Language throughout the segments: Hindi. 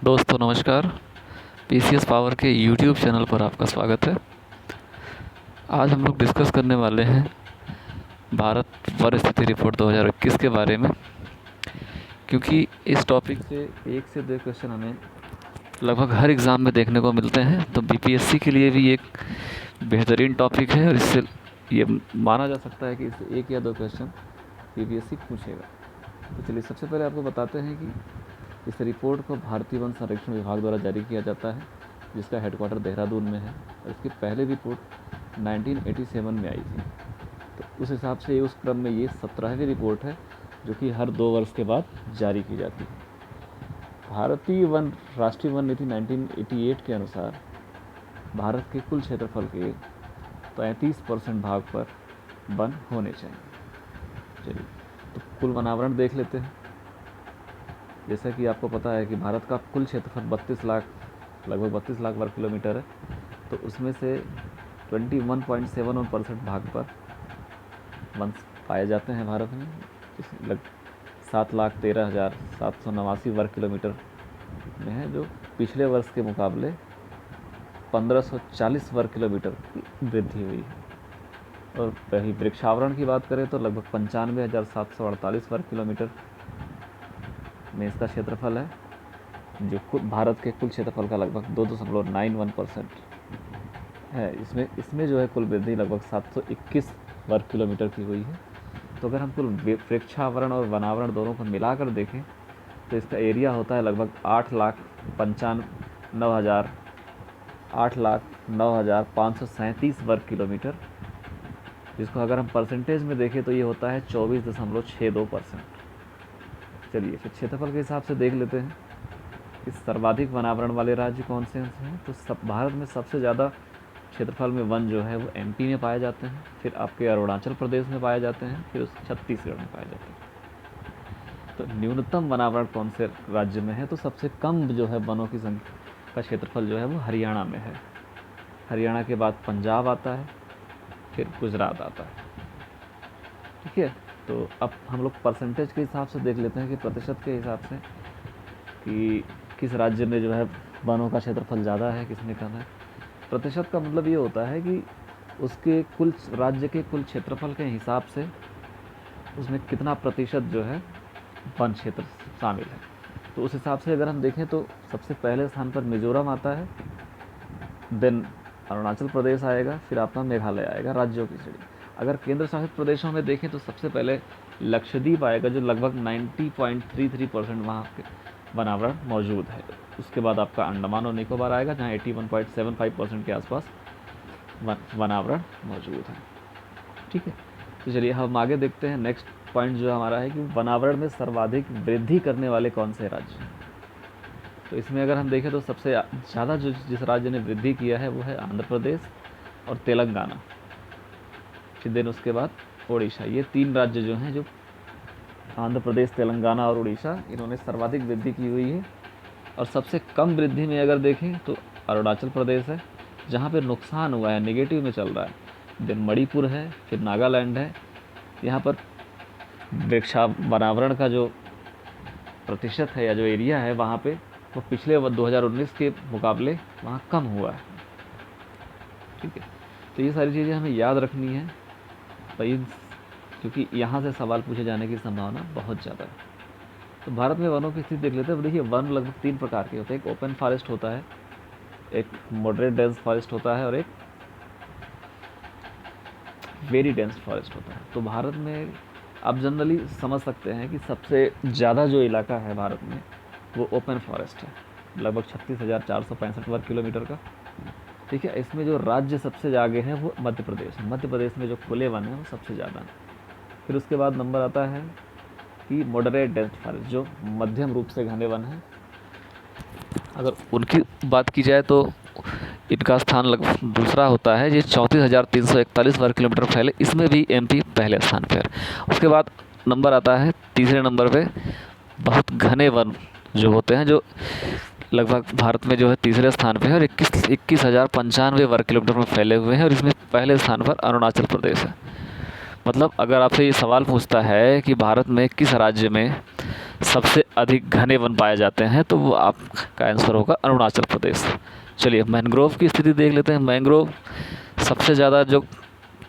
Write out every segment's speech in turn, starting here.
दोस्तों नमस्कार। पीसीएस पावर के यूट्यूब चैनल पर आपका स्वागत है। आज हम लोग डिस्कस करने वाले हैं भारत वन स्थिति रिपोर्ट 2021 के बारे में, क्योंकि इस टॉपिक से 1 से 2 क्वेश्चन हमें लगभग हर एग्ज़ाम में देखने को मिलते हैं। तो बीपीएससी के लिए भी एक बेहतरीन टॉपिक है और इससे ये माना जा सकता है कि इससे 1 या 2 क्वेश्चन बीपीएससी पूछेगा। तो चलिए सबसे पहले आपको बताते हैं कि इस रिपोर्ट को भारतीय वन संरक्षण विभाग द्वारा जारी किया जाता है, जिसका हेडक्वार्टर देहरादून में है। और इसकी पहली रिपोर्ट 1987 में आई थी। तो उस हिसाब से उस क्रम में ये 17वीं रिपोर्ट है, जो कि हर 2 वर्ष के बाद जारी की जाती है। भारतीय वन राष्ट्रीय वन नीति 1988 के अनुसार भारत के कुल क्षेत्रफल के 35% भाग पर वन होने चाहिए। चलिए तो कुल वनावरण देख लेते हैं। जैसा कि आपको पता है कि भारत का कुल क्षेत्रफल लगभग 32 लाख वर्ग किलोमीटर है। तो उसमें से 21.71% भाग पर वन पाए जाते हैं भारत में। 7,13,789 वर्ग किलोमीटर में है, जो पिछले वर्ष के मुकाबले 1540 वर्ग किलोमीटर की वृद्धि हुई है। और वही वृक्षावरण की बात करें तो लगभग 95,748 वर्ग किलोमीटर में इसका क्षेत्रफल है, जो भारत के कुल क्षेत्रफल का लगभग 2.91% है। इसमें जो है कुल वृद्धि लगभग 721 वर्ग किलोमीटर की हुई है। तो अगर हम कुल वृक्षावरण और वनावरण दोनों को मिलाकर देखें तो इसका एरिया होता है लगभग 8,09,537 वर्ग किलोमीटर, जिसको अगर हम परसेंटेज में देखें तो ये होता है 24.62%। चलिए फिर क्षेत्रफल के हिसाब से देख लेते हैं कि सर्वाधिक वनावरण वाले राज्य कौन से हैं। तो भारत में सबसे ज़्यादा क्षेत्रफल में वन जो है वो एमपी में पाए जाते हैं, फिर आपके अरुणाचल प्रदेश में पाए जाते हैं, फिर उस छत्तीसगढ़ में पाए जाते हैं। तो न्यूनतम वनावरण कौन से राज्य में है, तो सबसे कम जो है वनों की संख्या का क्षेत्रफल जो है वो हरियाणा में है। हरियाणा के बाद पंजाब आता है, फिर गुजरात आता है। ठीक है, तो अब हम लोग परसेंटेज के हिसाब से देख लेते हैं कि प्रतिशत के हिसाब से कि किस राज्य में जो है वनों का क्षेत्रफल ज़्यादा है, किसमें कम है। प्रतिशत का मतलब ये होता है कि उसके कुल राज्य के कुल क्षेत्रफल के हिसाब से उसमें कितना प्रतिशत जो है वन क्षेत्र शामिल है। तो उस हिसाब से अगर हम देखें तो सबसे पहले स्थान पर मिजोरम आता है, देन अरुणाचल प्रदेश आएगा, फिर आपका मेघालय आएगा राज्यों की श्रेणी। अगर केंद्र शासित प्रदेशों में देखें तो सबसे पहले लक्षद्वीप आएगा, जो लगभग 90.33% वहाँ के वनावरण मौजूद है। उसके बाद आपका अंडमान और निकोबार आएगा, जहाँ 81.75% के आसपास वनावरण मौजूद है। ठीक है, तो चलिए हम आगे देखते हैं। नेक्स्ट पॉइंट जो हमारा है कि वनावरण में सर्वाधिक वृद्धि करने वाले कौन से राज्य हैं। तो इसमें अगर हम देखें तो सबसे ज़्यादा जिस राज्य ने वृद्धि किया है वो है आंध्र प्रदेश और तेलंगाना। फिर दिन उसके बाद उड़ीसा। ये 3 राज्य जो हैं, जो आंध्र प्रदेश, तेलंगाना और उड़ीसा, इन्होंने सर्वाधिक वृद्धि की हुई है। और सबसे कम वृद्धि में अगर देखें तो अरुणाचल प्रदेश है, जहाँ पे नुकसान हुआ है, नेगेटिव में चल रहा है। देन मणिपुर है, फिर नागालैंड है। यहाँ पर वनावरण का जो प्रतिशत है या जो एरिया है वहाँ पे वो पिछले 2019 के मुकाबले वहाँ कम हुआ है। ठीक है, तो ये सारी चीज़ें हमें याद रखनी है भाई, क्योंकि यहाँ से सवाल पूछे जाने की संभावना बहुत ज़्यादा है। तो भारत में वनों की स्थिति देख लेते हैं। देखिए, वन लगभग 3 प्रकार के होते हैं। एक ओपन फॉरेस्ट होता है, एक मॉडरेट डेंस फॉरेस्ट होता है और एक वेरी डेंस फॉरेस्ट होता है। तो भारत में आप जनरली समझ सकते हैं कि सबसे ज़्यादा जो इलाका है भारत में वो ओपन फॉरेस्ट है, लगभग 36,465 वर्ग किलोमीटर का। ठीक है, इसमें जो राज्य सबसे आगे है वो मध्य प्रदेश है। मध्य प्रदेश में जो खुले वन है वो सबसे ज़्यादा है। फिर उसके बाद नंबर आता है कि मॉडरेट डेंस फॉरेस्ट, जो मध्यम रूप से घने वन है। अगर उनकी बात की जाए तो इनका स्थान लगभग दूसरा होता है, ये 34,341 वर्ग किलोमीटर फैले। इसमें भी एमपी पहले स्थान पर है। उसके बाद नंबर आता है तीसरे नंबर पे बहुत घने वन जो होते हैं, जो लगभग भारत में जो है तीसरे स्थान पे है और 21,095 वर्ग किलोमीटर में फैले हुए हैं। और इसमें पहले स्थान पर अरुणाचल प्रदेश है। मतलब अगर आपसे ये सवाल पूछता है कि भारत में किस राज्य में सबसे अधिक घने वन पाए जाते हैं, तो वो आपका आंसर होगा अरुणाचल प्रदेश। चलिए मैंग्रोव की स्थिति देख लेते हैं। मैंग्रोव सबसे ज़्यादा जो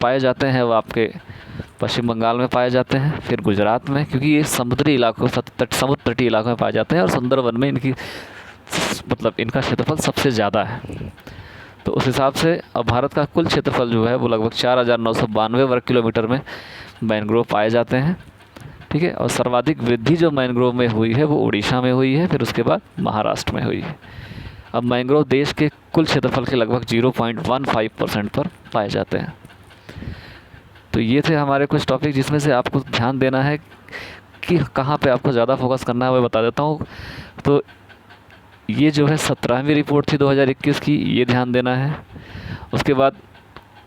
पाए जाते हैं वो आपके पश्चिम बंगाल में पाए जाते हैं, फिर गुजरात में, क्योंकि ये समुद्री इलाकों समुद्र तटीय इलाकों में पाए जाते हैं, और सुंदरवन में इनकी मतलब इनका क्षेत्रफल सबसे ज़्यादा है। तो उस हिसाब से अब भारत का कुल क्षेत्रफल जो है वो लगभग 4,992 वर्ग किलोमीटर में मैंग्रोव पाए जाते हैं। ठीक है, और सर्वाधिक वृद्धि जो मैंग्रोव में हुई है वो उड़ीसा में हुई है, फिर उसके बाद महाराष्ट्र में हुई है। अब मैंग्रोव देश के कुल क्षेत्रफल के लगभग 0.15% पर पाए जाते हैं। तो ये थे हमारे कुछ टॉपिक जिसमें से आपको ध्यान देना है कि कहाँ पे आपको ज़्यादा फोकस करना है, मैं बता देता हूँ। तो ये जो है 17वीं रिपोर्ट थी 2021 की, ये ध्यान देना है। उसके बाद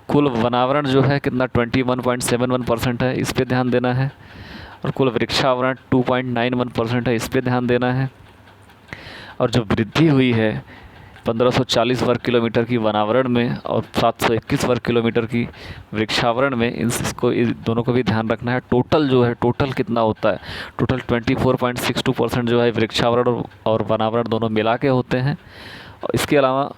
कुल वनावरण जो है कितना 21.71% है, इस पे ध्यान देना है। और कुल वृक्षावरण 2.91% है, इस पे ध्यान देना है। और जो वृद्धि हुई है 1540 वर्ग किलोमीटर की वनावरण में और 721 वर्ग किलोमीटर की वृक्षावरण में, इसको दोनों को भी ध्यान रखना है। टोटल जो है, टोटल कितना होता है, टोटल 24.62% जो है वृक्षावरण और वनावरण दोनों मिला के होते हैं। और इसके अलावा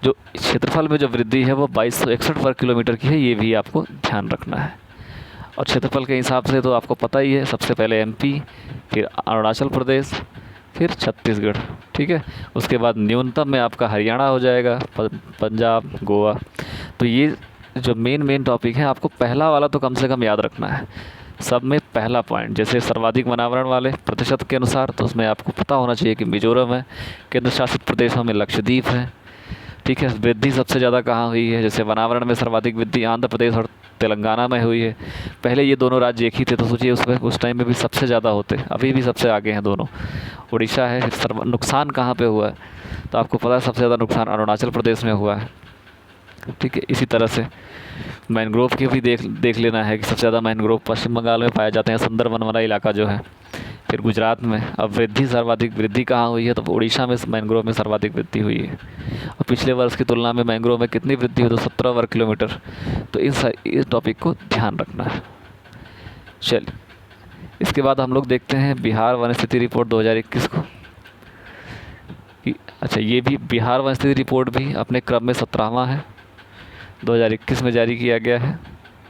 जो क्षेत्रफल में जो वृद्धि है वो 2261 वर्ग किलोमीटर की है, ये भी आपको ध्यान रखना है। और क्षेत्रफल के हिसाब से तो आपको पता ही है, सबसे पहले एमपी, फिर अरुणाचल प्रदेश, फिर छत्तीसगढ़। ठीक है, उसके बाद न्यूनतम में आपका हरियाणा हो जाएगा, पंजाब, गोवा। तो ये जो मेन टॉपिक है, आपको पहला वाला तो कम से कम याद रखना है। सब में पहला पॉइंट जैसे सर्वाधिक वनावरण वाले प्रतिशत के अनुसार, तो उसमें आपको पता होना चाहिए कि मिजोरम है, केंद्र शासित प्रदेशों में लक्षद्वीप है। ठीक है, वृद्धि सबसे ज़्यादा कहाँ हुई है, जैसे वनावरण में सर्वाधिक वृद्धि आंध्र प्रदेश और तेलंगाना में हुई है। पहले ये दोनों राज्य एक ही थे, तो सोचिए उसमें उस टाइम में भी सबसे ज़्यादा होते, अभी भी सबसे आगे हैं दोनों। उड़ीसा है। नुकसान कहाँ पे हुआ है, तो आपको पता है सबसे ज़्यादा नुकसान अरुणाचल प्रदेश में हुआ है। ठीक है, इसी तरह से मैंग्रोव की भी देख लेना है कि सबसे ज़्यादा मैंग्रोव पश्चिम बंगाल में पाए जाते हैं, सुंदरवन वाला इलाका जो है, फिर गुजरात में। अब सर्वाधिक वृद्धि कहाँ हुई है, तो उड़ीसा में मैंग्रोव में सर्वाधिक वृद्धि हुई है। और पिछले वर्ष की तुलना में मैंग्रोव में कितनी वृद्धि हुई, तो 17 वर्ग किलोमीटर। तो इस टॉपिक को ध्यान रखना है। चलिए, इसके बाद हम लोग देखते हैं बिहार वन स्थिति रिपोर्ट 2021 को। अच्छा, ये भी बिहार वन स्थिति रिपोर्ट भी अपने क्रम में 17वां है, 2021 में जारी किया गया है।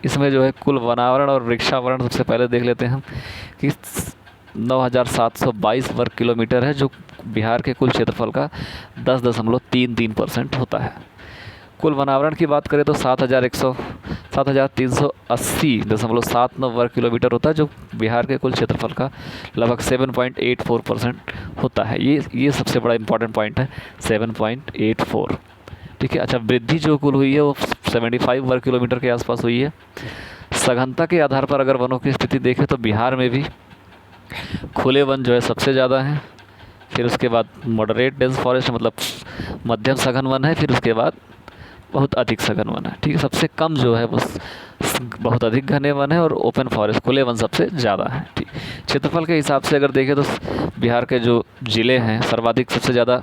इसमें जो है कुल वनावरण और वृक्षावरण सबसे पहले देख लेते हैं हम कि 9,722 वर्ग किलोमीटर है, जो बिहार के कुल क्षेत्रफल का 10.33% होता है। कुल वनावरण की बात करें तो 7,380.79 वर्ग किलोमीटर होता है, जो बिहार के कुल क्षेत्रफल का लगभग 7.84% होता है। ये सबसे बड़ा इंपॉर्टेंट पॉइंट है, 7.84। ठीक है, अच्छा, वृद्धि जो कुल हुई है वो 75 वर्ग किलोमीटर के आसपास हुई है। सघनता के आधार पर अगर वनों की स्थिति देखें तो बिहार में भी खुले वन जो है सबसे ज़्यादा हैं, फिर उसके बाद मॉडरेट डेंस फॉरेस्ट मतलब मध्यम सघन वन है, फिर उसके बाद बहुत अधिक सघन वन है। ठीक है, सबसे कम जो है वो बहुत अधिक घने वन है, और ओपन फॉरेस्ट खुले वन सबसे ज़्यादा है। ठीक, क्षेत्रफल के हिसाब से अगर देखें तो बिहार के जो ज़िले हैं, सर्वाधिक सबसे ज़्यादा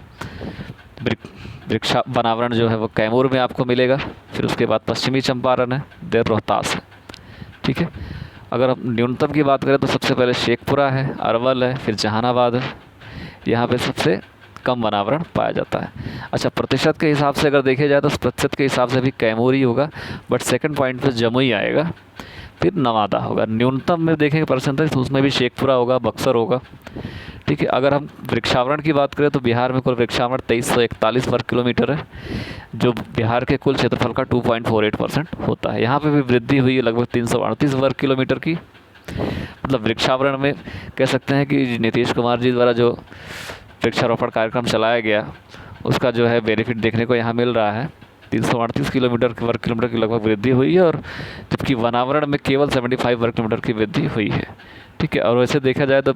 वृक्षा वनावरण जो है वो कैमूर में आपको मिलेगा, फिर उसके बाद पश्चिमी चंपारण है, देर रोहतास है। ठीक है, अगर हम न्यूनतम की बात करें तो सबसे पहले शेखपुरा है, अरवल है, फिर जहानाबाद है। यहाँ पे सबसे कम वनावरण पाया जाता है। अच्छा, प्रतिशत के हिसाब से अगर देखे जाए तो प्रतिशत के हिसाब से भी कैमूर ही होगा, बट सेकंड पॉइंट पे जमुई आएगा, फिर नवादा होगा। न्यूनतम में देखेंगे परसेंटेज तो उसमें भी शेखपुरा होगा, बक्सर होगा। ठीक है, अगर हम वृक्षावरण की बात करें तो बिहार में कुल वृक्षावरण 2341 वर्ग किलोमीटर है, जो बिहार के कुल क्षेत्रफल का 2.48% होता है। यहाँ पे भी वृद्धि हुई है लगभग 338 वर्ग किलोमीटर की। मतलब वृक्षावरण में कह सकते हैं कि नीतीश कुमार जी द्वारा जो वृक्षारोपण कार्यक्रम चलाया गया उसका जो है बेनिफिट देखने को यहाँ मिल रहा है। 338 वर्ग किलोमीटर की लगभग वृद्धि हुई है, और जबकि वनावरण में केवल 75 वर्ग किलोमीटर की वृद्धि हुई है। ठीक है, और वैसे देखा जाए तो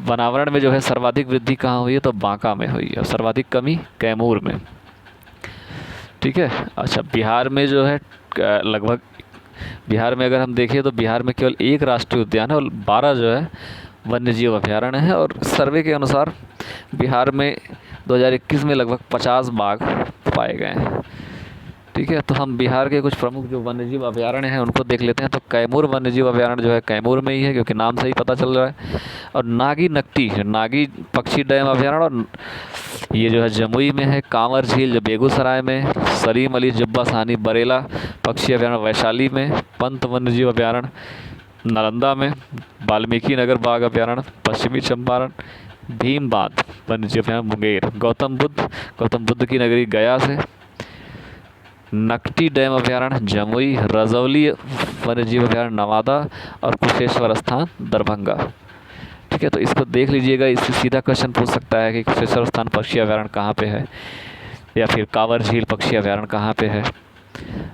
वनावरण में जो है सर्वाधिक वृद्धि कहाँ हुई है, तो बांका में हुई है, और सर्वाधिक कमी कैमूर में। ठीक है, अच्छा, बिहार में जो है लगभग, बिहार में अगर हम देखें तो बिहार में केवल एक राष्ट्रीय उद्यान है और 12 जो है वन्य जीव अभ्यारण्य है। और सर्वे के अनुसार बिहार में 2021 में लगभग 50 बाघ पाए गए हैं। ठीक ठीक है, तो हम बिहार के कुछ प्रमुख जो वन्यजीव अभयारण्य हैं उनको देख लेते हैं। तो कैमूर वन्यजीव अभयारण्य जो है कैमूर में ही है, क्योंकि नाम से ही पता चल रहा है। और नागी नकटी नागी पक्षी डैम अभयारण्य, और ये जो है जमुई में है। कांवर झील जो बेगूसराय में, सलीम अली जुब्बा सानी बरेला पक्षी अभयारण्य वैशाली में, पंत वन्यजीव अभयारण्य नालंदा में, वाल्मीकि नगर बाघ अभयारण्य पश्चिमी चंपारण, भीम बांध वन्यजीव अभयारण्य मुंगेर, गौतम बुद्ध की नगरी गया से, नकटी डैम अभयारण्य जमुई, रजौली वन्यजीव अभयारण्य नवादा, और कुशेश्वर स्थान दरभंगा। ठीक है, तो इसको देख लीजिएगा। इससे सीधा क्वेश्चन पूछ सकता है कि कुशेश्वर स्थान पक्षी अभयारण्य कहाँ पे है, या फिर कांवर झील पक्षी अभयारण्य कहाँ पे है।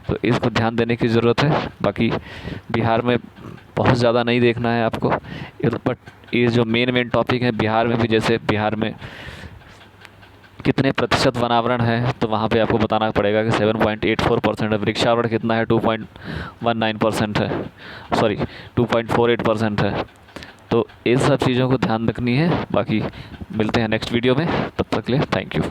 तो इसको ध्यान देने की ज़रूरत है। बाकी बिहार में बहुत ज़्यादा नहीं देखना है आपको, बट ये जो मेन टॉपिक है बिहार में भी, जैसे बिहार में कितने प्रतिशत वनावरण है, तो वहाँ पे आपको बताना पड़ेगा कि 7.84% है। वृक्षावरण कितना है, 2.19% है, सॉरी 2.48% है। तो इन सब चीज़ों को ध्यान रखनी है। बाकी मिलते हैं नेक्स्ट वीडियो में, तब तक के लिए थैंक यू।